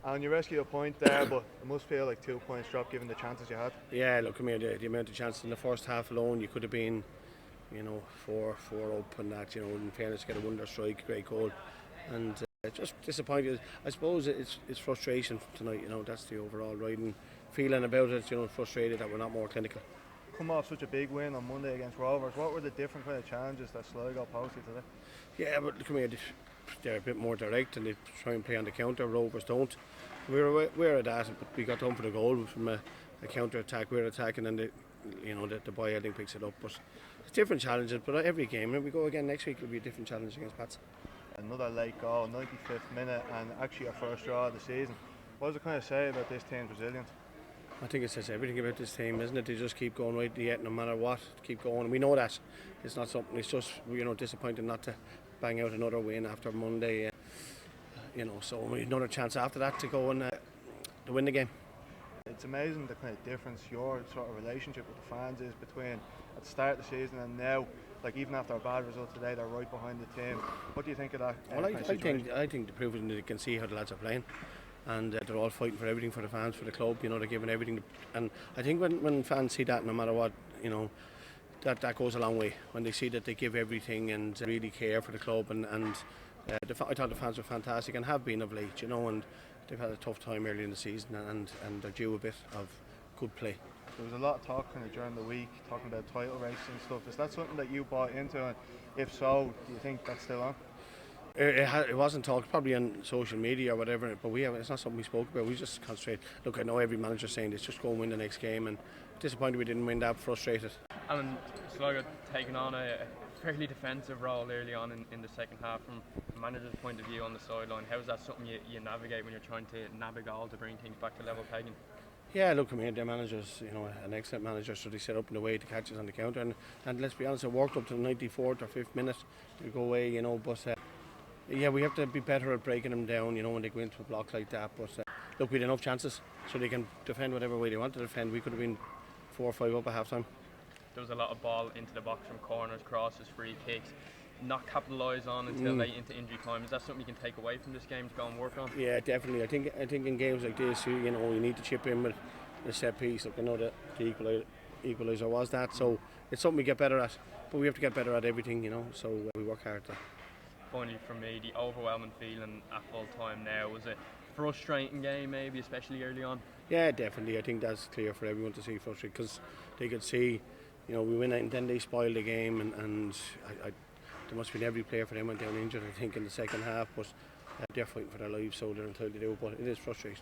And you rescued a point there, but it must feel like 2 points dropped given the chances you had. Yeah, look, I mean, the amount of chances in the first half alone, you could have been, four up and that. In fairness, get a wonder strike, great goal, and just disappointed. I suppose it's frustration tonight. That's the overall riding feeling about it. Frustrated that we're not more clinical. Come off such a big win on Monday against Rovers, what were the different kind of challenges that Sligo posed today? Yeah, but come here, they're a bit more direct and they try and play on the counter. Rovers don't. We're aware of that, but we got done for the goal from a counter attack. We're attacking and the boy I think picks it up. But it's different challenges. But every game, when we go again next week, it'll be a different challenge against Pats. Another late goal, 95th minute, and actually our first draw of the season. What does it kind of say about this team's resilience? I think it says everything about this team, isn't it? They just keep going right to the end, no matter what. Keep going. We know that it's not something. It's just disappointing not to bang out another win after Monday. So we have another chance after that to go and to win the game. It's amazing the kind of difference your sort of relationship with the fans is between at the start of the season and now. Like even after a bad result today, they're right behind the team. What do you think of that? Well, I think the proof is that they can see how the lads are playing. And they're all fighting for everything for the fans, for the club. They're giving everything. And I think when fans see that, no matter what, that goes a long way. When they see that they give everything and really care for the club. I thought the fans were fantastic and have been of late, and they've had a tough time early in the season and they're due a bit of good play. There was a lot of talk kind of during the week, talking about title races and stuff. Is that something that you bought into? And if so, do you think that's still on? It wasn't talked probably on social media or whatever, but it's not something we spoke about. We just concentrate. Look, I know every manager's saying this, just go and win the next game, and disappointed we didn't win that, frustrated. And Sligo taking on a fairly defensive role early on in the second half from a manager's point of view on the sideline. How is that something you navigate when you're trying to navigate all to bring things back to level pegging? Yeah, look, I mean, their manager's, an excellent manager, so they set up in a way to catch us on the counter, and let's be honest, it worked up to the 94th or 5th minute to go away, but yeah, we have to be better at breaking them down, when they go into a block like that. But look, we had enough chances, so they can defend whatever way they want to defend. We could have been 4 or 5 up at half time. There was a lot of ball into the box from corners, crosses, free kicks, not capitalised on until late into injury time. Is that something you can take away from this game to go and work on? Yeah, definitely. I think in games like this, you need to chip in with a set piece. Look, I know that the equaliser was that, so it's something we get better at. But we have to get better at everything, so we work hard to. Finally, for me, the overwhelming feeling at full time now was a frustrating game, maybe especially early on. Yeah, definitely. I think that's clear for everyone to see frustrated because they could see, we win it and then they spoil the game, and there must have been every player for them went down injured, I think, in the second half, but they're fighting for their lives, so they're entitled to do it, but it is frustrating.